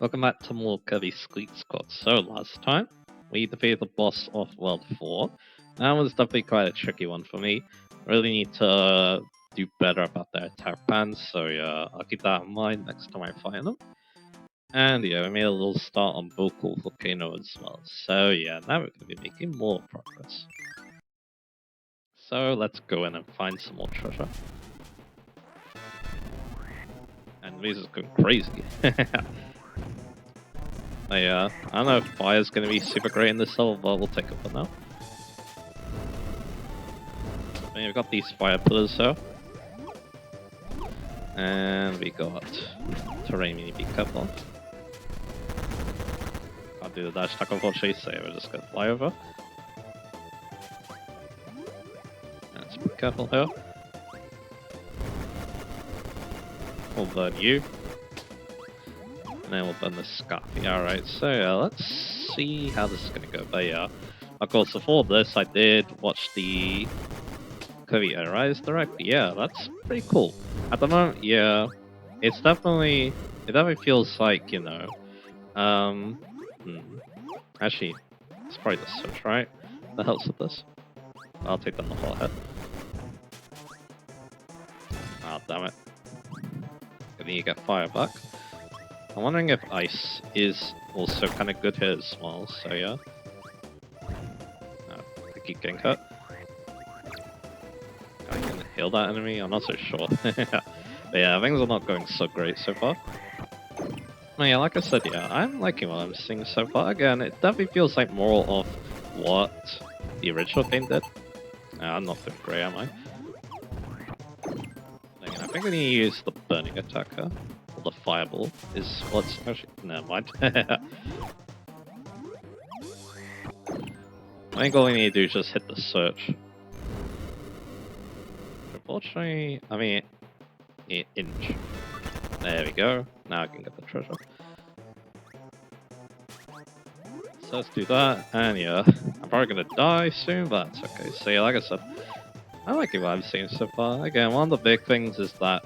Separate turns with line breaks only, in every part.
Welcome back to more Kirby Squeak Squad. So last time, we defeated the boss of World 4. That was definitely quite a tricky one for me. Really need to do better about their attack bans, so yeah, I'll keep that in mind next time I fight them. And yeah, we made a little start on Vocal Volcano as well. So yeah, now we're going to be making more progress. So let's go in and find some more treasure. And this is going crazy. I don't know if fire's going to be super great in this level, but we'll take it for now. And we've got these fire pillars here. And we got terrain we need to be careful. Can't do the dash attack unfortunately, so we're just going to fly over. Let's be careful here. We'll burn you. And then we'll burn the Scarfy. Alright, so yeah, let's see how this is going to go. But yeah, of course, before this, I did watch the Kirby Rise Direct. Yeah, that's pretty cool. At the moment, yeah, it definitely feels like, you know, actually, it's probably the switch, right? That helps with this. I'll take down the whole head. Oh, damn it. I need to get fire back. I'm wondering if ice is also kind of good here as well, so yeah. I keep getting hurt. I can heal that enemy? I'm not so sure. But yeah, things are not going so great so far. But yeah, like I said, yeah, I'm liking what I'm seeing so far. Again, it definitely feels like more of what the original game did. I'm not doing great, am I? Again, I think we need to use the burning attacker. Or the fireball is what's actually... Never mind. I think all we need to do is just hit the search. Unfortunately, I mean, inch. There we go. Now I can get the treasure. So let's do that, and yeah, I'm probably gonna die soon, but that's okay. So yeah, like I said, I like what I'm seeing so far. Again, one of the big things is that,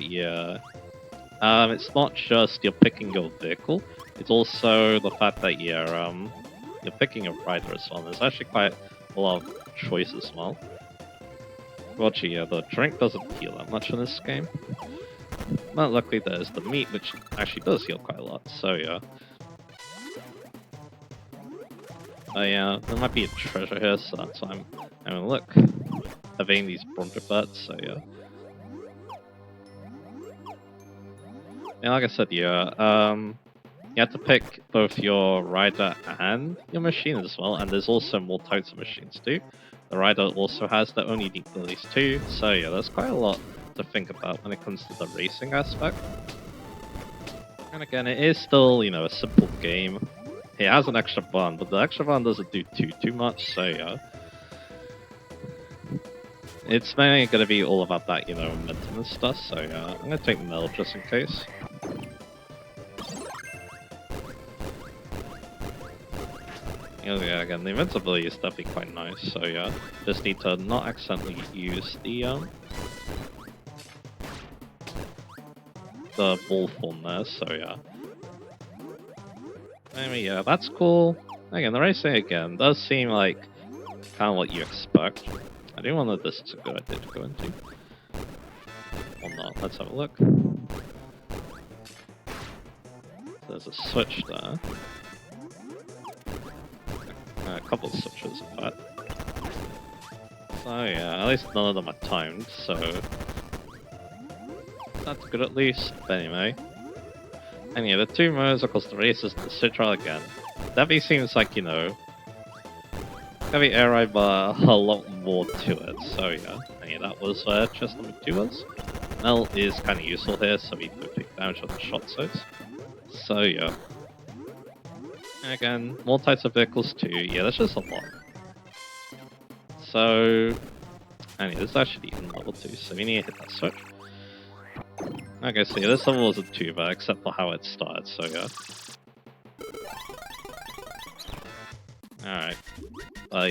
yeah, it's not just you're picking your vehicle, it's also the fact that you're picking a rider as well. There's actually quite a lot of choice as well. Well, yeah, the drink doesn't heal that much in this game. But luckily there's the meat, which actually does heal quite a lot, so yeah. Yeah, there might be a treasure here, so that's why I'm having a look. Evading these bronzer bats, so yeah. Yeah, like I said, yeah, you have to pick both your rider and your machine as well, and there's also more types of machines too. The rider also has their own unique abilities too, so yeah, there's quite a lot to think about when it comes to the racing aspect. And again, it is still, you know, a simple game. It has an extra button, but the extra button doesn't do too much, so yeah. It's mainly going to be all about that, you know, momentum and stuff, so yeah. I'm going to take Mel just in case. Yeah, again, the invincibility is definitely quite nice, so yeah. Just need to not accidentally use the ball form there, so yeah. Anyway, yeah, that's cool. Again, the racing again does seem like kind of what you expect. I do wonder if this is a good idea to go into. Or not, let's have a look. There's a switch there. A couple of switches, in fact. So yeah, at least none of them are timed, so that's good at least. But anyway. And yeah, the two modes, of course, the races and the switch trial again. Definitely seems like, you know, gonna be air ride, but a lot more to it. So yeah, and yeah, that was chest number 2 was. Mel is kind of useful here, so we do take damage on the shot zones. So yeah. And again, more types of vehicles too. Yeah, that's just a lot. So, and yeah, this is actually in level 2, so we need to hit that switch. Okay, so yeah, this level wasn't too bad, except for how it started, so yeah. Alright.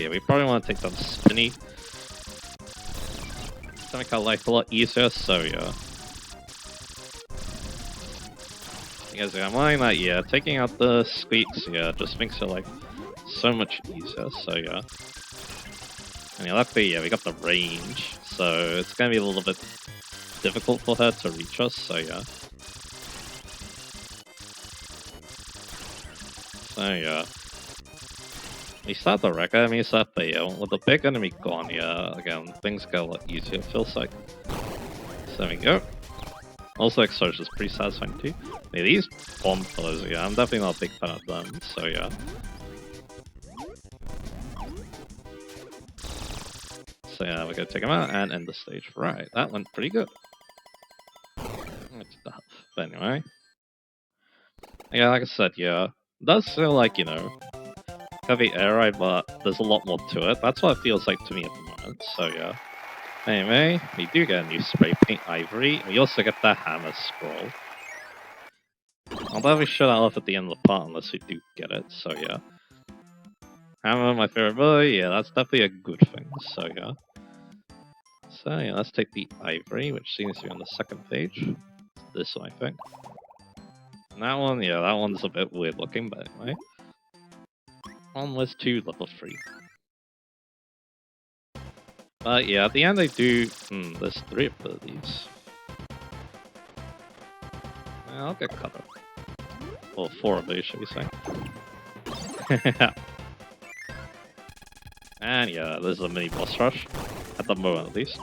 Yeah, we probably want to take down Spinny. To make our life a lot easier, so yeah. Because I'm lying that, yeah, taking out the squeaks, yeah, just makes it, like, so much easier, so yeah. And yeah, luckily, yeah, we got the range, so it's gonna be a little bit difficult for her to reach us, so yeah. So yeah. We start the wreck enemies up, but yeah, with the big enemy gone, yeah, again, things get a lot easier, it feels like. So there we go. Also, Extortion is pretty satisfying too. Yeah, these bomb pillars, yeah, I'm definitely not a big fan of them, so yeah. So yeah, we're gonna take them out and end the stage. Right, that went pretty good. But anyway. Yeah, like I said, yeah. It does feel like, you know, heavy air ride, but there's a lot more to it. That's what it feels like to me at the moment, so yeah. Anyway, we do get a new spray paint ivory. We also get the hammer scroll. Although we should have at the end of the part unless we do get it, so yeah. Hammer, my favorite ability, yeah, that's definitely a good thing, so yeah. So yeah, let's take the ivory, which seems to be on the second page. This one, I think. And that one, yeah, that one's a bit weird looking, but anyway. On list 2, level 3. But yeah, at the end I do... there's 3 abilities. Yeah, I'll get cut up. Well, 4 of these, should we say. And yeah, there's a mini boss rush. At the moment, at least.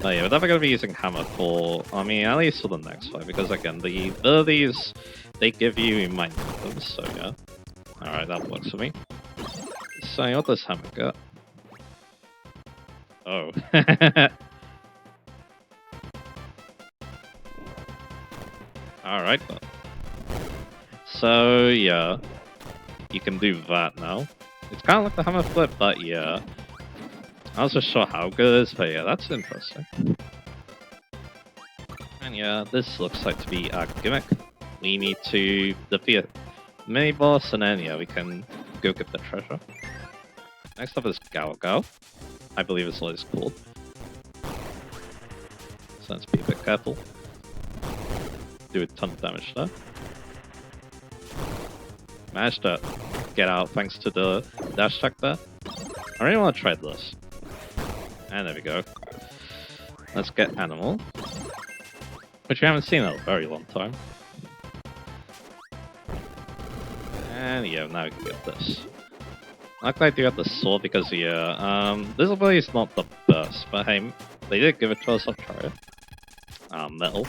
But yeah, we're definitely going to be using hammer for... I mean, at least for the next fight, because again, the abilities they give you, you might need them, so yeah. Alright, that works for me. So what does hammer get? Oh. Alright then. So yeah, you can do that now. It's kind of like the hammer flip, but yeah. I wasn't sure how good it is, but yeah, that's interesting. And yeah, this looks like to be our gimmick. We need to defeat a mini boss, and then yeah, we can go get the treasure. Next up is Gao Gao. I believe it's what it's called. So let's be a bit careful. Do a ton of damage there. Managed to get out thanks to the dash attack there. I really want to try this. And there we go. Let's get Animal. Which we haven't seen in a very long time. And yeah, now we can get this. Luckily I do have the sword because yeah, this ability is not the best, but hey, they did give it to us, I'll try it. Metal.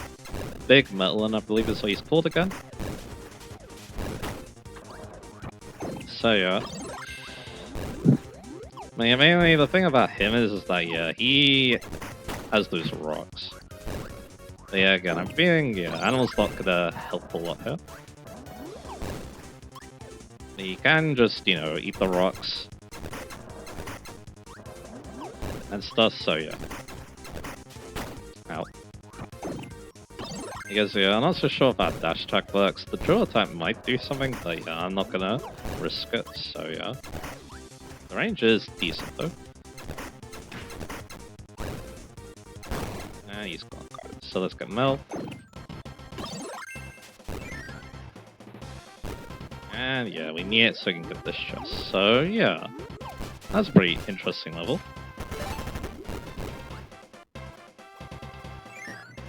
Big Metal, and I believe is what he's called again. So yeah. I mean, mainly the thing about him is that yeah, he has those rocks. But yeah, again, I'm feeling yeah, Animal's not gonna help a lot here. You can just, you know, eat the rocks and stuff, so yeah. Ow. Because yeah, I'm not so sure if that dash attack works. The drill attack might do something, but yeah, I'm not gonna risk it, so yeah. The range is decent though. And he's gone. So let's get Mel. And yeah, we need it so we can get this chest. So yeah, that's a pretty interesting level.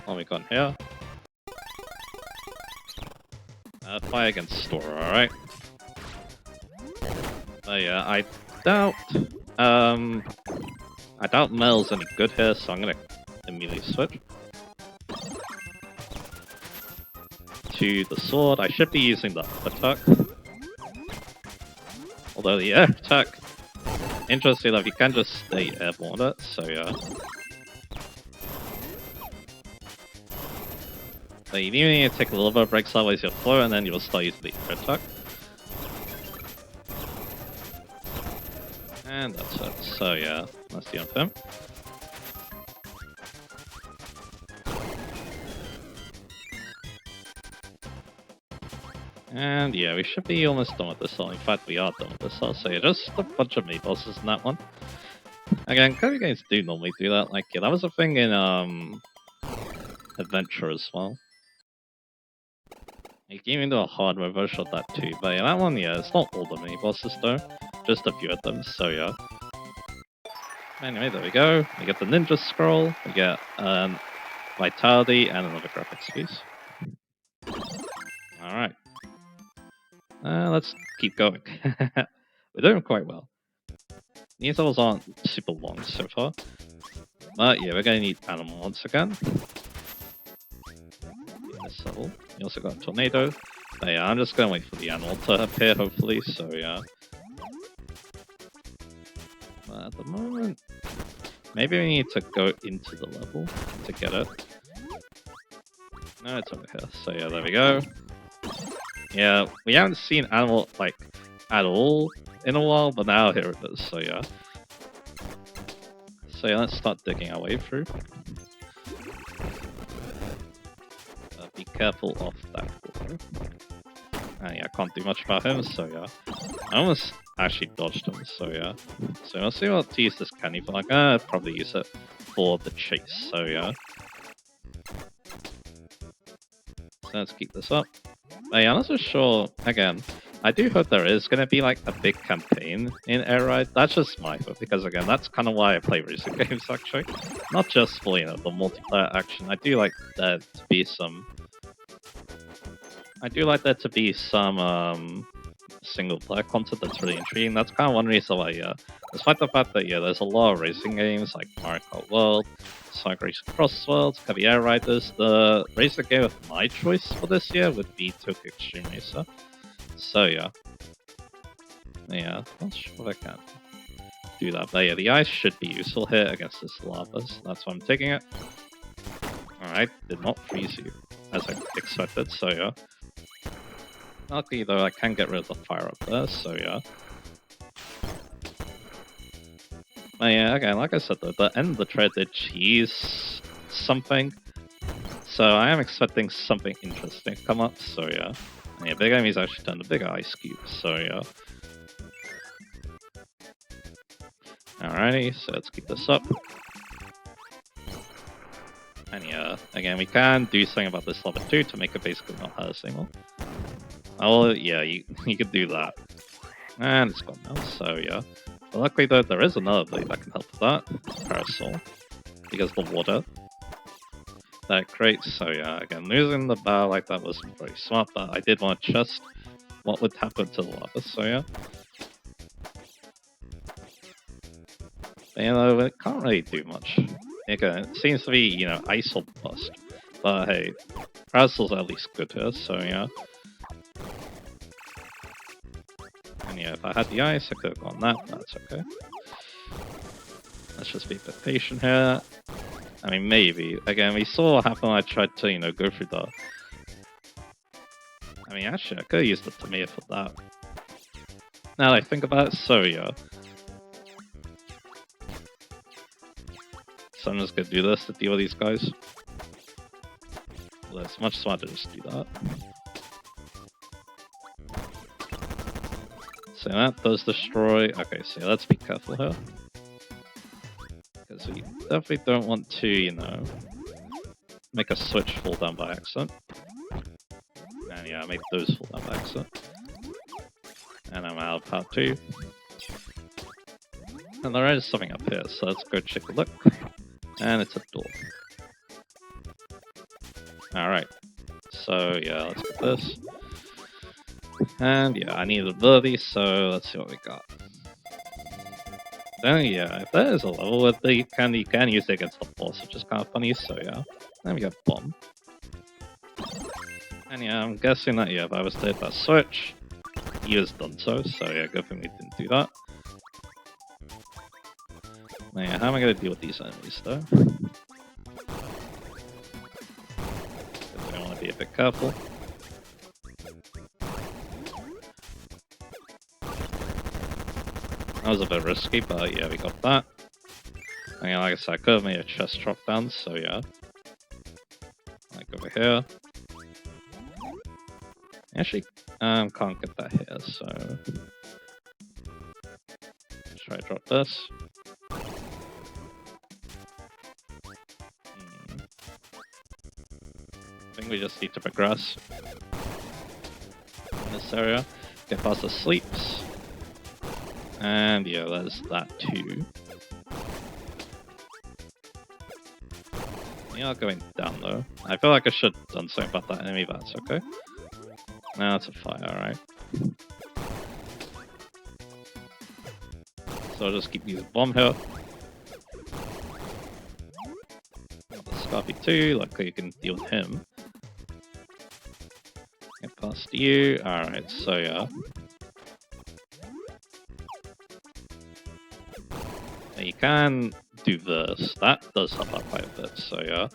What we got here? Fire against Store, alright. Yeah, I doubt Mel's any good here, so I'm gonna immediately switch to the sword. I should be using the attack. Although the air attack, interesting enough, you can just stay airborne it, so yeah. So you need to take a little bit of break sideways your flow, and then you'll start using the air attack. And that's it. So yeah, that's the end of him. And yeah, we should be almost done with this all. In fact, we are done with this all. So yeah, just a bunch of mini bosses in that one. Again, Kirby games do normally do that. Like, yeah, that was a thing in adventure as well. You can even do a hard reverse of that too, but yeah, that one, yeah, it's not all the mini bosses though, just a few of them, so yeah. Anyway, there we go. We get the ninja scroll, we get vitality, and another graphics piece. Alright. Let's keep going. We're doing quite well. These levels aren't super long so far. But yeah, we're gonna need animal once again. This level. You also got a tornado. But yeah, I'm just gonna wait for the animal to appear, hopefully, so yeah. But at the moment, maybe we need to go into the level to get it. No, it's over here. So yeah, there we go. Yeah, we haven't seen animal, like, at all in a while, but now here it is, so yeah. So yeah, let's start digging our way through. Be careful of that water. And yeah, I can't do much about him, so yeah. I almost actually dodged him, so yeah. So I'll see what to use this candy for. Like, I'd probably use it for the chase, so yeah. So let's keep this up. But yeah, I'm not so sure, again, I do hope there is going to be like a big campaign in Air Ride. That's just my hope, because again, that's kind of why I play racing games actually. Not just for, you know, the multiplayer action. I do like there to be some... single player content that's really intriguing. That's kind of one reason why, despite the fact that, yeah, there's a lot of racing games like Mario Kart World, Sonic Racing Cross Worlds, Kirby Air Riders, the racing game of my choice for this year would be Tokyo Extreme Racer. So, yeah. Yeah, not sure if I can do that. But yeah, the ice should be useful here against this lava, so that's why I'm taking it. Alright, did not freeze you, as I expected, so yeah. Luckily though, I can get rid of the fire up there, so yeah. But yeah, again, like I said though, the end of the thread did cheese something. So I am expecting something interesting to come up, so yeah. And yeah, big enemies actually turned to big ice cubes, so yeah. Alrighty, so let's keep this up. And yeah, again, we can do something about this lava too to make it basically not hurt us anymore. Oh, yeah, you could do that. And it's gone now, so yeah. But luckily though, there is another blade that can help with that. Parasol. Because the water that it creates, so yeah, again, losing the bow like that was very smart, but I did want to test what would happen to the lava, so yeah. But, you know, it can't really do much. Again, it seems to be, you know, ice or bust. But hey, Parasol's at least good here, so yeah. And yeah, if I had the ice, I could have gone that, but that's okay. Let's just be a bit patient here. I mean, maybe. Again, we saw what happened when I tried to, you know, go through the... I mean, actually, I could have used the tomato for that. Now that I think about it, so yeah. So I'm just gonna do this to deal with these guys. Well, it's much smarter to just do that. So that does destroy... Okay, so let's be careful here. Because we definitely don't want to, you know, make a switch fall down by accident. And yeah, I made those fall down by accident. And I'm out of power too. And there is something up here, so let's go check a look. And it's a door. Alright. So yeah, let's get this. And yeah, I need ability, so let's see what we got. Then yeah, if there is a level where you can use it against the boss, which is kind of funny, so yeah. Then we got bomb. And yeah, I'm guessing that yeah, if I was to hit that switch, he has done so yeah, good thing we didn't do that. Now, yeah, how am I gonna deal with these enemies though? I want to be a bit careful. That was a bit risky, but yeah, we got that. And yeah, like I said, I could have made a chest drop down, so yeah. Like over here. Actually, can't get that here, so... Let's try to drop this. I think we just need to progress in this area. Get past the sleeps. And yeah, there's that too. You're not going down though. I feel like I should have done something about that enemy, but that's okay. Now it's a fire, alright. So I'll just keep using bomb here. The Scarpy too, luckily you can deal with him. Get past you. Alright, so yeah. Now you can do this. That does help out quite a bit, so yeah.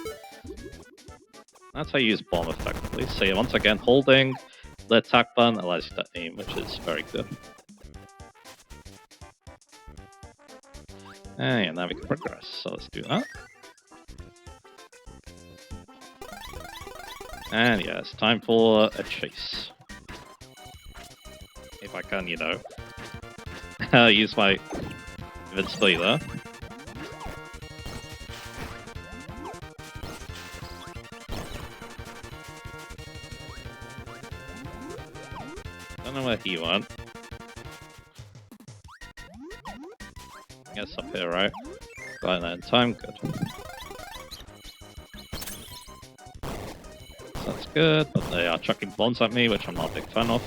That's how you use bomb effectively. So yeah, once again, holding the attack button allows you to aim, which is very good. And yeah, now we can progress, so let's do that. And yeah, it's time for a chase. If I can, you know, use my invincibility there. Don't know where he went. I guess up here, right? Got that in time, good. So that's good, but they are chucking bombs at me, which I'm not a big fan of.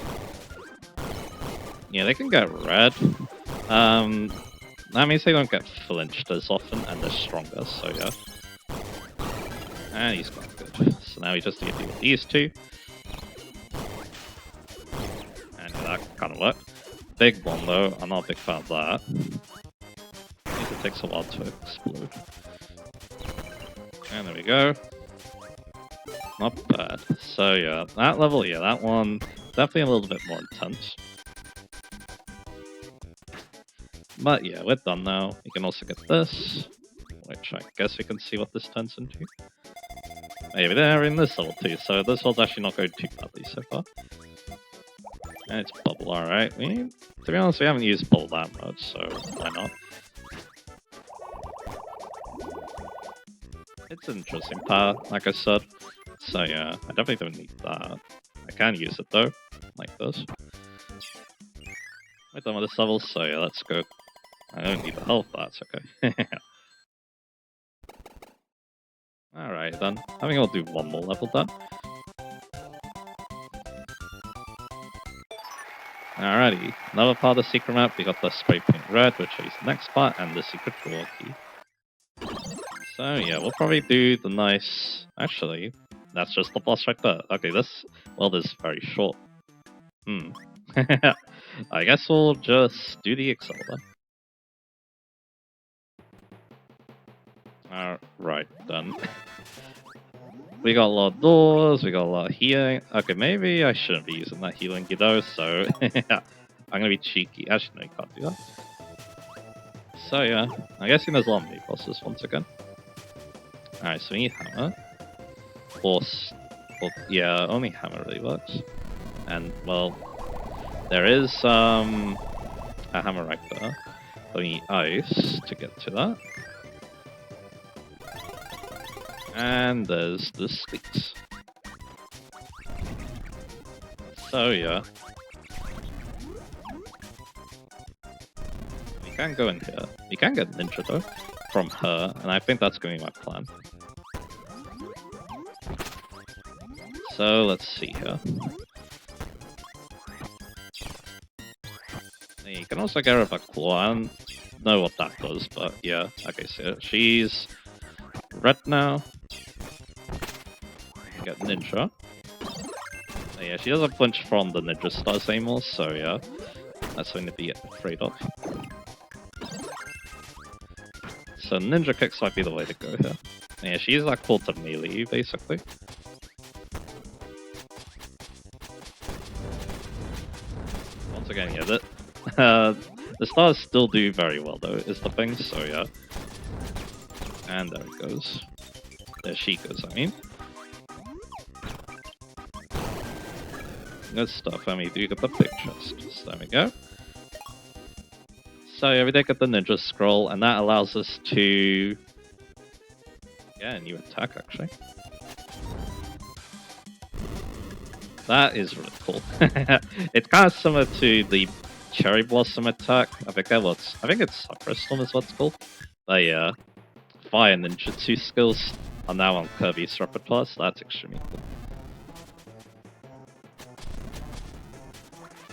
Yeah, they can get red. That means they don't get flinched as often, and they're stronger, so yeah. And he's quite good. So now we just need to deal with these two. And that kind of worked. Big bomb though, I'm not a big fan of that. It takes a while to explode. And there we go. Not bad. So yeah, that level, yeah, that one, definitely a little bit more intense. But yeah, we're done now. You can also get this, which I guess we can see what this turns into. Maybe they're in this level too, so this one's actually not going too badly so far. And it's bubble, alright. To be honest, we haven't used bubble that much, so why not? It's an interesting power, like I said. So yeah, I definitely don't need that. I can use it though, like this. We're done with this level, so yeah, let's go. I don't need the health, that's okay. Alright then, I think I'll do one more level then. Alrighty, another part of the secret map, we got the spray paint red, which is the next part, and the secret door key. So yeah, we'll probably do the nice... Actually, that's just the boss right there. Okay, this world is very short. I guess we'll just do the Excel then. Alright then. We got a lot of doors, we got a lot of healing. Okay, maybe I shouldn't be using that healing though, so I'm gonna be cheeky. Actually, no, you can't do that. So yeah, I'm guessing there's a lot of mini bosses once again. Alright, so we need hammer. Force. Well, yeah, only hammer really works. And, well, there is a hammer right there. But we need ice to get to that. And there's the sticks. So yeah. We can go in here. We can get ninja though from her, and I think that's going to be my plan. So let's see here. You can also get rid of a claw. I don't know what that does, but yeah. Okay, so she's red now. Get ninja. Yeah, she doesn't flinch from the ninja stars anymore, so yeah. That's something to be afraid of. So ninja kicks might be the way to go here. Yeah, she's like cool to melee, basically. Once again, yeah, the stars still do very well though, is the thing, so yeah. And there it goes. There she goes, I mean. Good stuff, I mean, do get the big chest. So there we go. So yeah, we did get the ninja scroll, and that allows us to... Yeah, a new attack, actually. That is really cool. It's kind of similar to the Cherry Blossom attack. I think it's Sakura Storm is what it's called. But yeah, fire ninjutsu skills are now on Kirby's repertoire, so that's extremely cool.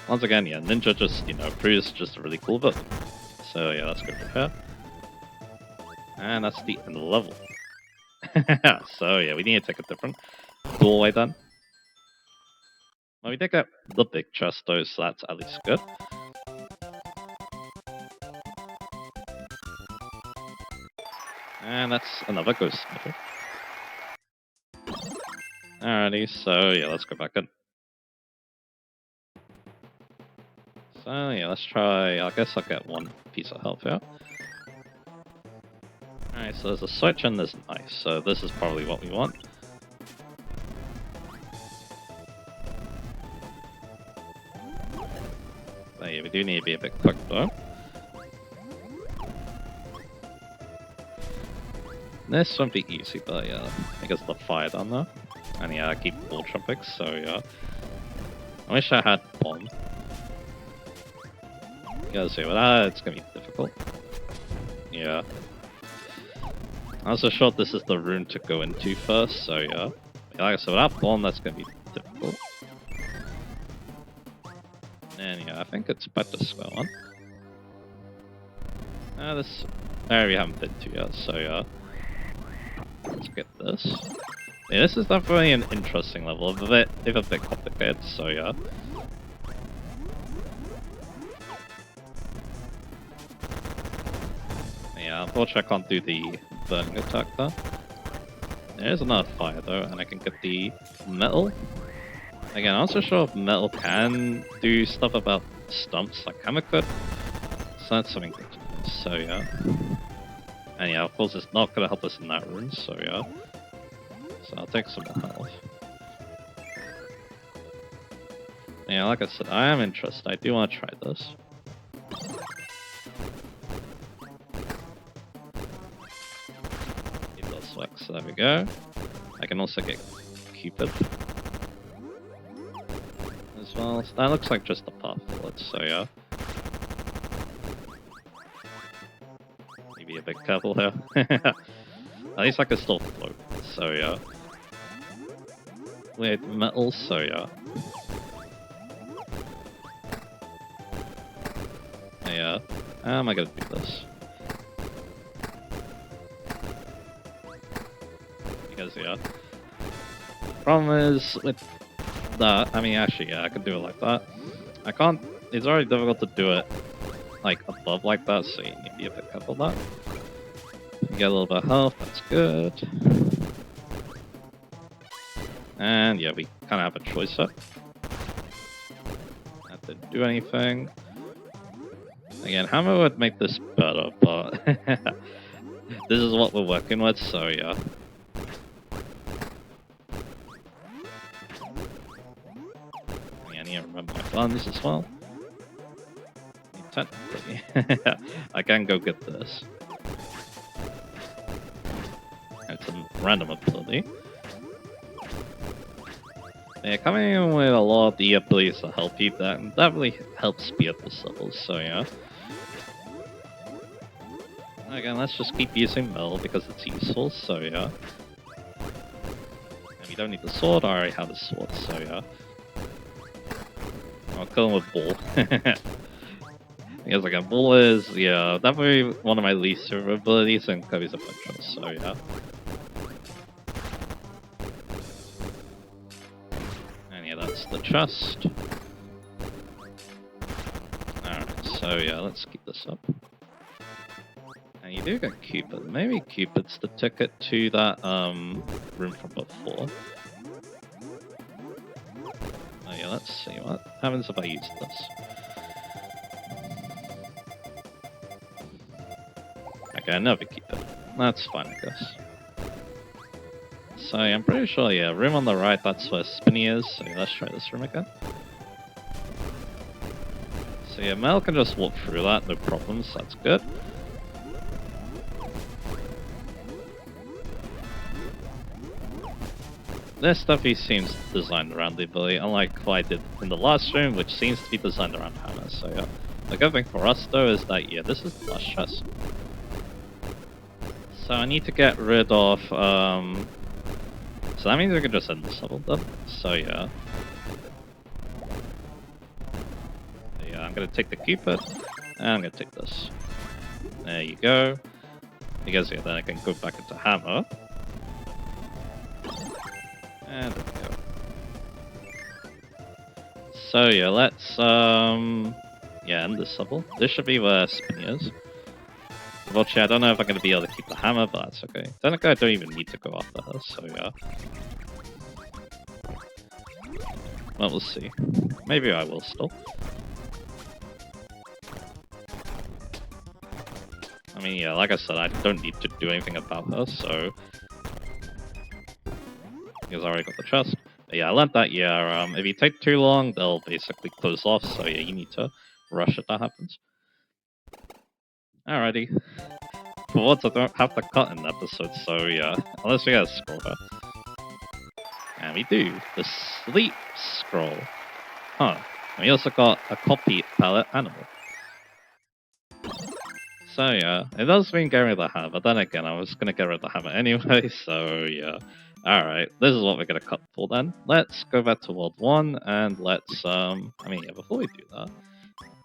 Once again, yeah, Ninja just, proves just a really cool build. So yeah, let's go for her. And that's the end of the level. So yeah, we need to take a different doorway then. Well, we did get the big chest though, so that's at least good. And that's another ghost sniper. Alrighty, so yeah, let's go back in. So yeah, let's try, I guess I'll get one piece of health here. Alright, so there's a switch and there's an ice, so this is probably what we want. But yeah, we do need to be a bit quick though. This won't be easy, but yeah, because of the fire down there. And yeah, I keep wall jumping, so yeah. I wish I had bomb. Because yeah, with that, it's gonna be difficult. Yeah. I'm also sure this is the room to go into first, so yeah. Like I said, without bomb, that's gonna be difficult. And yeah, I think it's better to square one. This area we haven't been to yet, so yeah. Let's get this. Yeah, this is definitely an interesting level, a bit complicated, so yeah. Yeah, unfortunately I can't do the burning attack there. There's another fire though, and I can get the metal. Again, I'm not so sure if metal can do stuff about stumps like hammer could. So that's something good to do, so yeah. And yeah, of course it's not gonna help us in that room, so yeah. So I'll take some more health. Yeah, like I said, I am interested. I do want to try this. Keep those flex, there we go. I can also get Cupid as well. So that looks like just a path forward, so yeah. Maybe a bit careful here. At least I can still float, so yeah. With metal, so yeah. Yeah. How am I gonna do this? Because yeah. Problem is with that, I mean actually yeah, I can do it like that. I can't, it's already difficult to do it like above like that, so you need to be a bit careful of that. You get a little bit of health, that's good. And yeah, we kind of have a choice here. Not to do anything. Again, hammer would make this better, but this is what we're working with, so yeah. I need to remember my guns as well. Technically, I can go get this. It's a random ability. Yeah, coming in with a lot of the abilities to help you, that definitely helps speed up this level, so yeah. Again, let's just keep using metal because it's useful, so yeah. And we don't need the sword, I already have the sword, so yeah. I'll kill him with ball. Because again, ball is, yeah, definitely one of my least favorite abilities in Kirby's Adventure, so yeah. That's the chest. Alright, so yeah, let's keep this up. And you do get Cupid. Maybe Cupid's the ticket to that room from before. Oh yeah, let's see what happens if I use this. Okay, another Cupid. That's fine, I guess. So yeah, I'm pretty sure, yeah, room on the right, that's where Spinny is, so yeah, let's try this room again. So yeah, Mel can just walk through that, no problems, that's good. This stuff he seems designed around the ability, unlike what I did in the last stream, which seems to be designed around Hammer. So yeah, the good thing for us though is that yeah, this is the last chest. So I need to get rid of so that means we can just end this level then. So yeah. Yeah, I'm gonna take the Cupid, and I'm gonna take this. There you go. Because yeah, then I can go back into Hammer. And there we go. So yeah, let's yeah, end this level. This should be where Spinny is. Unfortunately, I don't know if I'm gonna be able to keep the hammer, but that's okay. Technically, I don't even need to go after her, so yeah. Well, we'll see. Maybe I will still. I mean, yeah, like I said, I don't need to do anything about her, so... Because I already got the chest. But yeah, I learned that, yeah, if you take too long, they'll basically close off, so yeah, you need to rush if that happens. Alrighty. For once, I don't have to cut an episode, so yeah, unless we gotta scroll her. And we do, the sleep scroll. Huh. And we also got a copy palette animal. So yeah, it does mean getting rid of the hammer, but then again, I was gonna get rid of the hammer anyway, so yeah. Alright, this is what we're gonna cut for then. Let's go back to World 1, and let's, I mean, yeah, before we do that,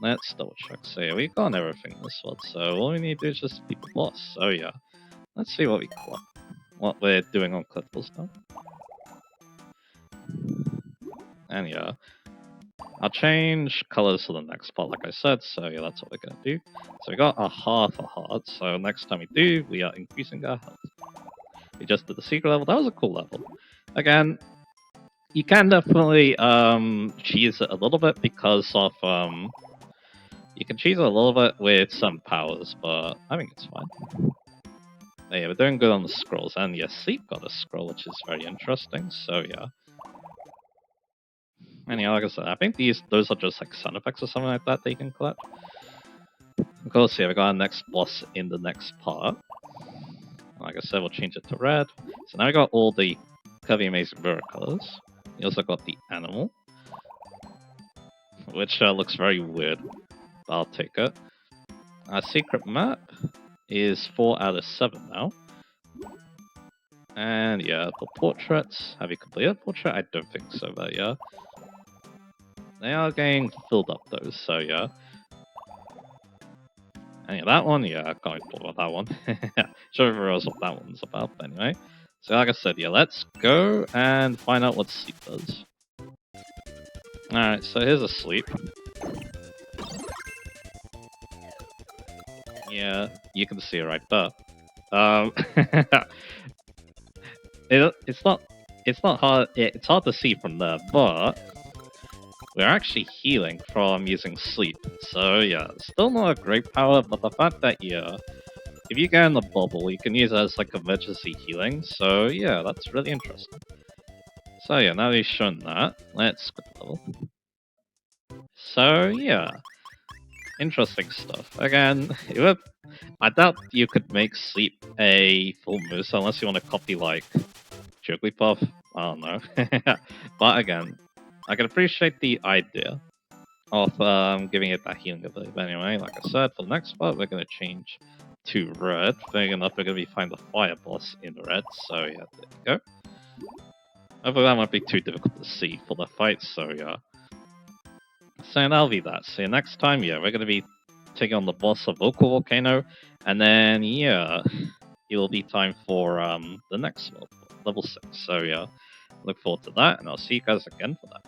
let's double check. So yeah, we've got everything in this world, so all we need to do is just beat the boss. So yeah, let's see what we're doing on collectibles now. And yeah, I'll change colors to the next part, like I said, so yeah, that's what we're gonna do. So we got a half a heart, so next time we do, we are increasing our health. We just did the secret level, that was a cool level. Again, you can definitely cheese it a little bit because of you can cheese it a little bit with some powers, but I think it's fine. But yeah, we're doing good on the scrolls, and yeah, Sleep got a scroll, which is very interesting, so yeah. And yeah, like I said, I think those are just like sound effects or something like that you can collect. Of course, yeah, we got our next boss in the next part. Like I said, we'll change it to red. So now we got all the Kirby Amazing Mirror colors. We also got the animal, which looks very weird, but I'll take it. Our secret map is 4 out of 7 now. And yeah, the portraits. Have you completed a portrait? I don't think so, but yeah. They are getting filled up though, so yeah. And yeah, that one, yeah, I can't talk about that one. Show everyone else what that one's about, but anyway. So like I said, yeah, let's go and find out what Sleep does. Alright, so here's a Sleep. Yeah, you can see it right there. It's not hard. It's hard to see from there, but we're actually healing from using Sleep. So yeah, still not a great power, but the fact that yeah, if you get in the bubble, you can use it as like emergency healing. So yeah, that's really interesting. So yeah, now we've shown that, let's skip the level. So yeah, interesting stuff. Again, I doubt you could make Sleep a full moose unless you want to copy like Jigglypuff. I don't know. But again, I can appreciate the idea of giving it that healing ability. But anyway, like I said, for the next part, we're going to change to red. Fair enough, we're going to be find the fire boss in red. So yeah, there you go. Hopefully that won't be too difficult to see for the fight, so yeah. So that'll be that. So next time, yeah, we're going to be taking on the boss of Local Volcano, and then, yeah, it will be time for the next level 6. So yeah, look forward to that, and I'll see you guys again for that.